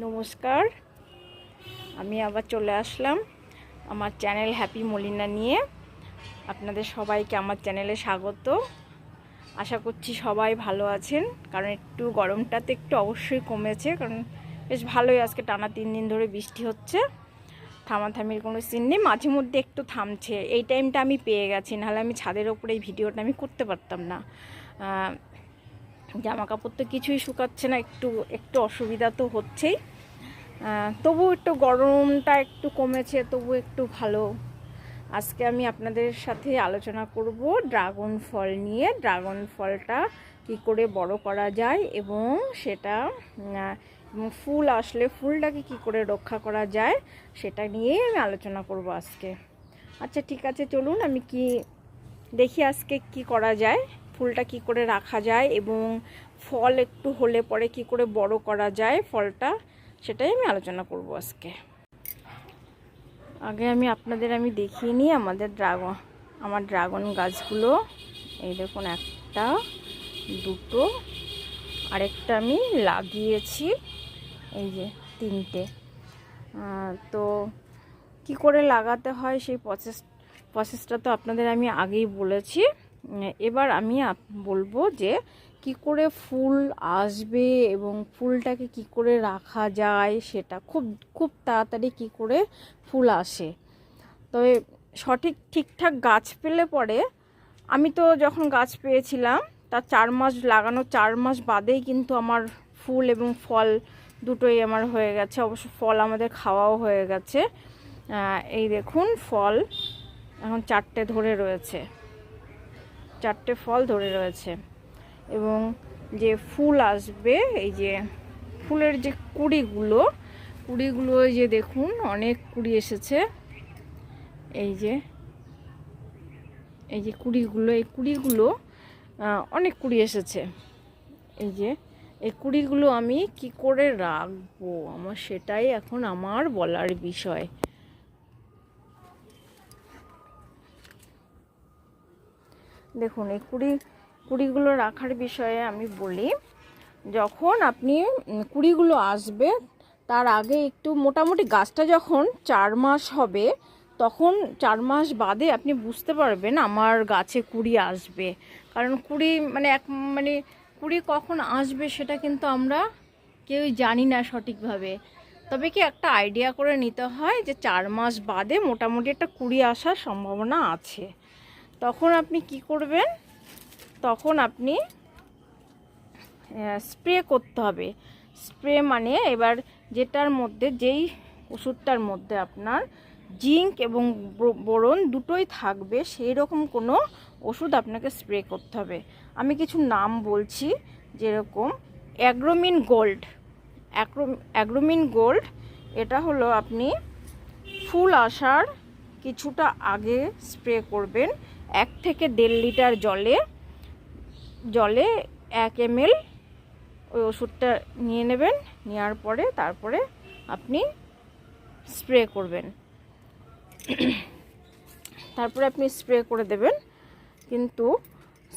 নমস্কার, আমি আবার চলে আসলাম আমার চ্যানেল হ্যাপি মলিনা নিয়ে। আপনাদের সবাইকে আমার চ্যানেলে স্বাগত। আশা করছি সবাই ভালো আছেন, কারণ একটু গরমটাতে একটু অবশ্যই কমেছে, কারণ বেশ ভালোই আজকে টানা 3 দিন ধরে বৃষ্টি হচ্ছে, থামাথামির কোনো সিন নেই, মাঝে মধ্যে একটু থামছে। এই টাইমটা আমি পেয়ে গেছি, নাহলে আমি ছাদের ওপরে এই ভিডিওটা আমি করতে পারতাম না। জামা কাপড় তো কিছুই শুকাচ্ছে না, একটু একটু অসুবিধা তো হচ্ছেই। তবু একটু গরমটা একটু কমেছে, তবু একটু ভালো। আজকে আমি আপনাদের সাথে আলোচনা করব ড্রাগন ফল নিয়ে। ড্রাগন ফলটা কি করে বড় করা যায় এবং সেটা ফুল আসলে ফুলটাকে কি করে রক্ষা করা যায় সেটা নিয়েই আমি আলোচনা করব আজকে। আচ্ছা ঠিক আছে, চলুন আমি দেখি আজকে কি করা যায়, ফুলটা কি করে রাখা যায় এবং ফল একটু হলে পরে কি করে বড় করা যায় ফলটা, সেটাই আমি আলোচনা করব আজকে। আগে আপনাদের দেখিয়ে নিই আমার ড্রাগন গাছগুলো। এই দেখুন, একটা, দুটো, আরেকটা আমি লাগিয়েছি, এই যে 3টে। তো কি করে লাগাতে হয় সেই প্রসেসটা তো আপনাদের আমি আগেই বলেছি। এবার আমি বলবো যে কি করে ফুল আসবে এবং ফুলটাকে কি করে রাখা যায়, সেটা খুব তাড়াতাড়ি কি করে ফুল আসে। তবে ঠিকঠাক গাছ পেলে পরে, আমি তো যখন গাছ পেয়েছিলাম তার 4 মাস লাগানো 4 মাস বাদেই কিন্তু আমার ফুল এবং ফল দুটোই আমার হয়ে গেছে। অবশ্য ফল আমাদের খাওয়াও হয়ে গেছে। এই দেখুন, ফল এখন 4টে ধরে রয়েছে, 4টে ফল ধরে রয়েছে। এবং যে ফুল আসবে, এই যে ফুলের যে কুড়িগুলো ওই যে দেখুন, অনেক কুড়ি এসেছে। এই যে কুড়িগুলো অনেক কুড়ি এসেছে। এই কুড়িগুলো আমি কি করে রাখবো, সেটাই এখন আমার বলার বিষয়। দেখুন, এই কুড়িগুলো রাখার বিষয়ে আমি বলি। যখন আপনি কুড়িগুলো আসবে তার আগে একটু মোটামুটি গাছটা যখন 4 মাস হবে, তখন 4 মাস বাদে আপনি বুঝতে পারবেন আমার গাছে কুড়ি আসবে। কারণ কুড়ি কখন আসবে সেটা কিন্তু আমরা কেউই জানি না সঠিকভাবে। তবে কি একটা আইডিয়া করে নিতে হয় যে 4 মাস বাদে মোটামুটি একটা কুড়ি আসার সম্ভাবনা আছে। তখন আপনি কি করবেন, তখন আপনি স্প্রে করতে হবে। স্প্রে মানে এবার যেই ওষুধটার মধ্যে আপনার জিঙ্ক এবং বোরন দুটোই থাকবে, সেই রকম কোনো ওষুধ আপনাকে স্প্রে করতে হবে। আমি কিছু নাম বলছি, যেরকম অ্যাগ্রোমিন গোল্ড। এটা হলো আপনি ফুল আসার কিছুটা আগে স্প্রে করবেন। 1 থেকে 1.5 লিটার জলে 1 ml ওই ওষুধটা নিয়ে নেবেন। নেওয়ার পরে তারপরে আপনি স্প্রে করবেন। তারপরে আপনি স্প্রে করে দেবেন। কিন্তু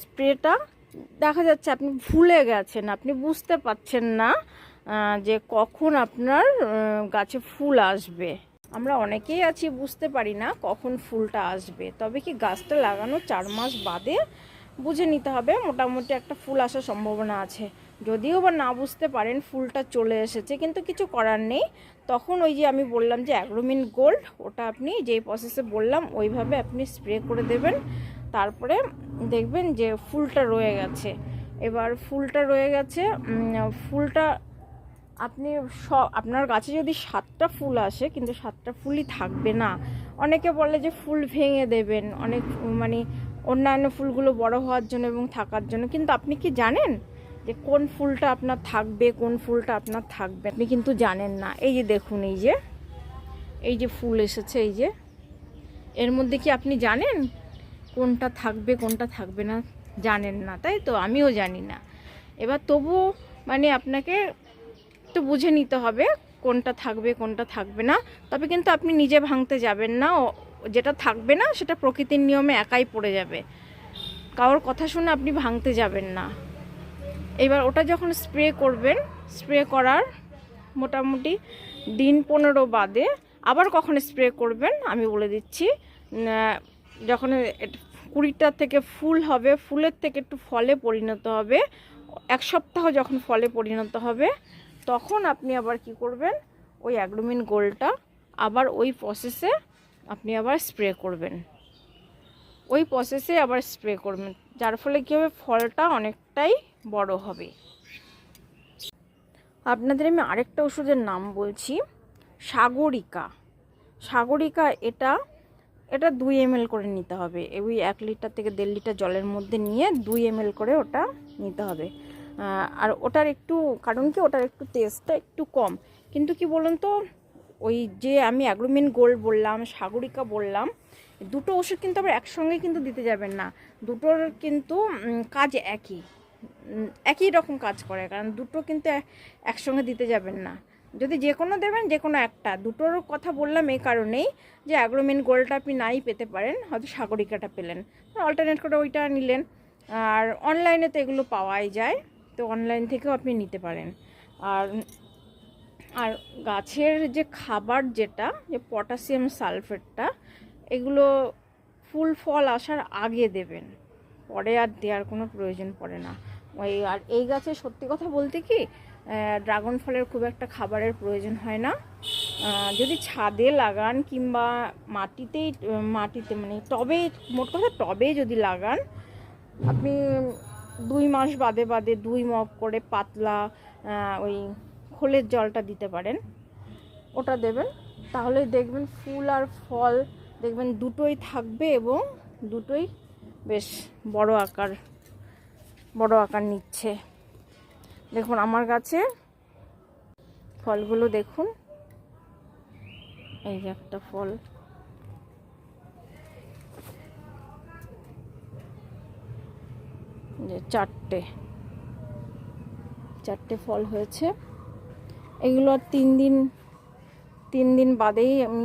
স্প্রেটা দেখা যাচ্ছে আপনি ভুলে গেছেন, আপনি বুঝতে পারছেন না যে কখন আপনার গাছে ফুল আসবে। আমরা অনেকেই আছি বুঝতে পারি না কখন ফুলটা আসবে। তবে কি গাছটা লাগানো 4 মাস বাদে বুঝে নিতে হবে মোটামুটি একটা ফুল আসার সম্ভাবনা আছে। যদিও বা না বুঝতে পারেন ফুলটা চলে এসেছে, কিন্তু কিছু করার নেই। তখন ওই যে আমি বললাম যে অ্যাগ্রোমিন গোল্ড, ওটা আপনি যেই প্রসেসে বললাম ওইভাবে আপনি স্প্রে করে দেবেন। তারপরে দেখবেন যে ফুলটা রয়ে গেছে। এবার ফুলটা আপনি আপনার গাছে যদি 7টা ফুল আসে, কিন্তু 7টা ফুলই থাকবে না। অনেকে বলে যে ফুল ভেঙে দেবেন, অন্যান্য ফুলগুলো বড় হওয়ার জন্য এবং থাকার জন্য। কিন্তু আপনি কি জানেন যে কোন ফুলটা আপনার থাকবে, কোন ফুলটা আপনার থাকবে? আপনি কিন্তু জানেন না। এই যে দেখুন, এই যে ফুল এসেছে, এই যে এর মধ্যে কি আপনি জানেন কোনটা থাকবে কোনটা থাকবে না? জানেন না, তাই তো? আমিও জানি না। এবার তবুও আপনাকে তো বুঝে নিতে হবে কোনটা থাকবে কোনটা থাকবে না। তবে কিন্তু আপনি নিজে ভাঙতে যাবেন না। যেটা থাকবে না সেটা প্রকৃতির নিয়মে একাই পড়ে যাবে, কারোর কথা শুনে আপনি ভাঙতে যাবেন না। এবার ওটা যখন স্প্রে করবেন, স্প্রে করার মোটামুটি দিন 15 বাদে আবার কখন স্প্রে করবেন আমি বলে দিচ্ছি। যখন 20টা থেকে ফুল হবে, ফুলের থেকে একটু ফলে পরিণত হবে, 1 সপ্তাহ যখন ফলে পরিণত হবে, তখন আপনি আবার কি করবেন, ওই অ্যাগ্রোমিন গোল্ডটা আবার ওই প্রসেসে আপনি আবার স্প্রে করবেন, ওই প্রসেসে আবার স্প্রে করবেন, যার ফলে কী হবে, ফলটা অনেকটাই বড় হবে। আপনাদের আমি আরেকটা ওষুধের নাম বলছি, সাগরিকা। সাগরিকা এটা 2 ml করে নিতে হবে। ওই 1 লিটার থেকে 1.5 লিটার জলের মধ্যে নিয়ে 2 ml করে ওটা নিতে হবে। আর ওটার একটু, কারণ কি ওটার একটু টেস্টটা একটু কম, কিন্তু কি বলুন তো, ওই যে আমি অ্যাগ্রোমিন গোল্ড বললাম, সাগরিকা বললাম, দুটো ওষুধ কিন্তু আবার একসঙ্গে কিন্তু দিতে যাবেন না। দুটোর কিন্তু কাজ একই রকম কাজ করে, কারণ দুটো কিন্তু একসঙ্গে দিতে যাবেন না। যদি যে কোনো দেবেন, যে কোনো একটা। দুটোর কথা বললাম এই কারণেই যে অ্যাগ্রোমিন গোল্ডটা আপনি নাই পেতে পারেন, হয়তো সাগরিকাটা পেলেন, অল্টারনেট করে ওইটা নিলেন। আর অনলাইনে তো এগুলো পাওয়াই যায়, তো অনলাইন থেকেও আপনি নিতে পারেন। আর গাছের যে খাবার, যেটা যে পটাশিয়াম সালফেটটা, এগুলো ফুল ফল আসার আগে দেবেন, পরে আর দেওয়ার কোনো প্রয়োজন পড়ে না। আর এই গাছে সত্যি কথা বলতে কি, ড্রাগন ফলের খুব একটা খাবারের প্রয়োজন হয় না। যদি ছাদে লাগান কিংবা মাটিতে মানে টবে, মোট কথা টবে যদি লাগান, আপনি 2 মাস বাদে 2 মগ করে পাতলা ওই খোলের জলটা দিতে পারেন, ওটা দেবেন। তাহলে দেখবেন ফুল আর ফল দেখবেন দুটোই থাকবে, এবং দুটোই বেশ বড় আকার নিচ্ছে। দেখুন আমার গাছে ফলগুলো দেখুন, এই যে একটা ফল, যে চারটে ফল হয়েছে। এগুলো আর 3 দিন বাদেই আমি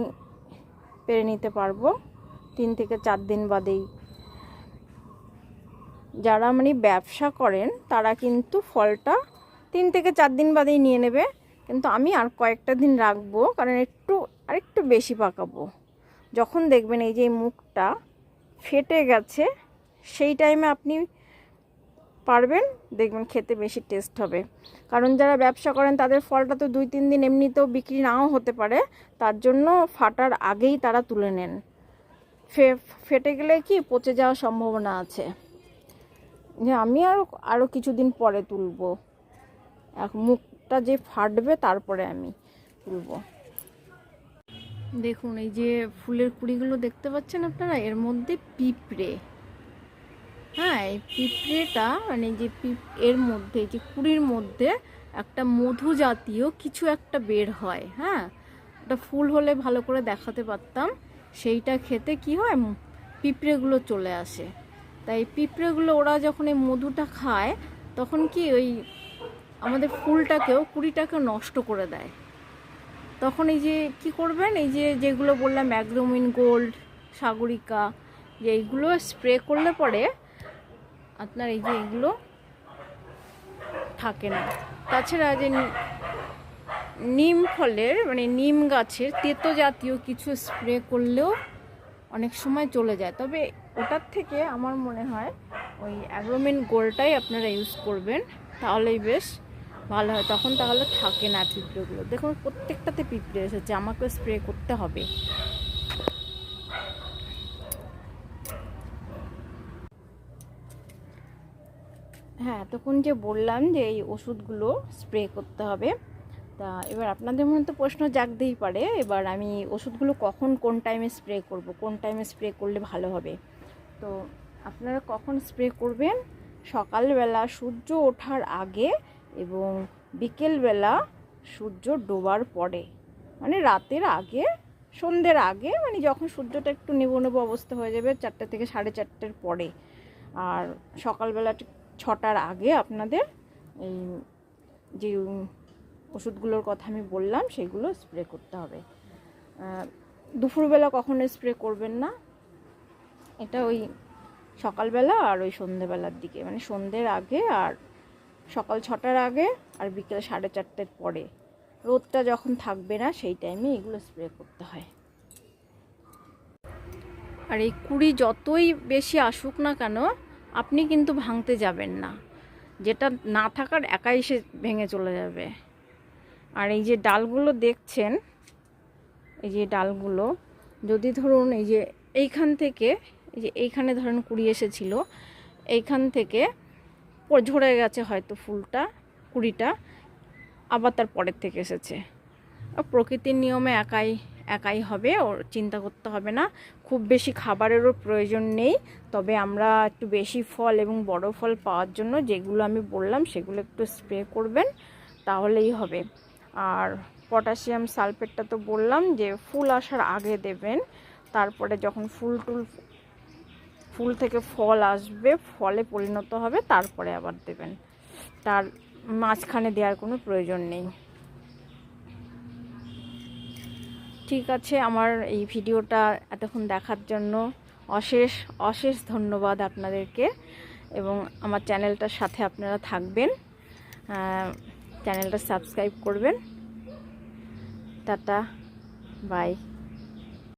পেরে নিতে পারবো, 3 থেকে 4 দিন বাদেই। যারা মানে ব্যবসা করেন তারা কিন্তু ফলটা 3 থেকে 4 দিন বাদেই নিয়ে নেবে, কিন্তু আমি আর কয়েকটা দিন রাখবো, কারণ আরেকটু বেশি পাকাবো। যখন দেখবেন এই যে মুখটা ফেটে গেছে, সেই টাইমে আপনি পারবেন, দেখবেন খেতে বেশি টেস্ট হবে। কারণ যারা ব্যবসা করেন তাদের ফলটা তো 2-3 দিন এমনিতেও বিক্রি নাও হতে পারে, তার জন্য ফাটার আগেই তারা তুলে নেন। ফেটে গেলে কি পচে যাওয়ার সম্ভাবনা আছে, যে আমি আরও কিছুদিন পরে তুলবো, মুখটা যে ফাটবে তারপরে আমি তুলবো। দেখুন এই যে ফুলের কুড়িগুলো দেখতে পাচ্ছেন আপনারা, এর মধ্যে পিঁপড়ে, হ্যাঁ এই পিঁপড়েটা মানে যে এর মধ্যে যে কুড়ির মধ্যে একটা মধু জাতীয় কিছু একটা বের হয়, হ্যাঁ ওটা ফুল হলে ভালো করে দেখাতে পারতাম। সেইটা খেতে কি হয়, পিঁপড়েগুলো চলে আসে। তাই পিঁপড়েগুলো ওরা যখন এই মধুটা খায়, তখন কি ওই আমাদের কুড়িটাকেও নষ্ট করে দেয়। তখন এই যে কি করবেন, এই যে যেগুলো বললাম অ্যাগ্রোমিন গোল্ড, সাগরিকা, যে এইগুলো স্প্রে করলে পরে আপনার এই যে এগুলো থাকে না। তাছাড়া যে নিম ফলের মানে নিম গাছের তেতো জাতীয় কিছু স্প্রে করলেও অনেক সময় চলে যায়, তবে ওটার থেকে আমার মনে হয় ওই অ্যাগ্রোমিন গোল্ডটাই আপনারা ইউজ করবেন, তাহলেই বেশ ভালো হয়। তখন তাহলে থাকে না পিঁপড়েগুলো। দেখুন প্রত্যেকটাতে পিঁপড়ে এসেছে, আমাকে স্প্রে করতে হবে। হ্যাঁ তখন যে বললাম যে এই ওষুধগুলো স্প্রে করতে হবে, তা এবার আপনাদের মনে তো প্রশ্ন জাগতেই পারে, এবার আমি ওষুধগুলো কখন কোন টাইমে স্প্রে করব, কোন টাইমে স্প্রে করলে ভালো হবে। তো আপনারা কখন স্প্রে করবেন, সকালবেলা সূর্য ওঠার আগে এবং বিকেলবেলা সূর্য ডোবার পরে, মানে রাতের আগে, সন্ধ্যের আগে, মানে যখন সূর্যটা একটু নেবো অবস্থা হয়ে যাবে, 4টে থেকে 4:30 পরে। আর সকালবেলা 6টার আগে আপনাদের এই যে ওষুধগুলোর কথা আমি বললাম সেগুলো স্প্রে করতে হবে। দুপুরবেলা কখনো স্প্রে করবেন না, এটা ওই সকালবেলা আর ওই সন্ধ্যেবেলার দিকে, মানে সন্ধ্যের আগে আর সকাল 6টার আগে আর বিকেল 4:30 পরে রোদটা যখন থাকবে না সেই টাইমে এগুলো স্প্রে করতে হয়। আর এই কুড়ি যতই বেশি আসুক না কেন আপনি কিন্তু ভাঙতে যাবেন না, যেটা না থাকার একাই সে ভেঙে চলে যাবে। আর এই যে ডালগুলো দেখছেন, এই যে ডালগুলো যদি ধরুন এই যে এইখান থেকে, এই যে এইখানে ধরুন কুড়ি এসেছিল, এইখান থেকে ঝরে গেছে হয়তো ফুলটা, কুড়িটা আবার তার পরের থেকে এসেছে। প্রকৃতির নিয়মে একাই হবে, ওর চিন্তা করতে হবে না। খুব বেশি খাবারেরও প্রয়োজন নেই, তবে আমরা একটু বেশি ফল এবং বড় ফল পাওয়ার জন্য যেগুলো আমি বললাম সেগুলো একটু স্প্রে করবেন, তাহলেই হবে। আর পটাশিয়াম সালফেটটা তো বললাম যে ফুল আসার আগে দেবেন, তারপরে যখন ফুল থেকে ফল আসবে, ফলে পরিণত হবে, তারপরে আবার দেবেন। তার মাঝখানে দেওয়ার কোনো প্রয়োজন নেই। ঠিক আছে, আমার এই ভিডিওটা এতক্ষণ দেখার জন্য অশেষ অশেষ ধন্যবাদ আপনাদেরকে, এবং আমার চ্যানেলটার সাথে আপনারা থাকবেন, চ্যানেলটা সাবস্ক্রাইব করবেন। Tata, by.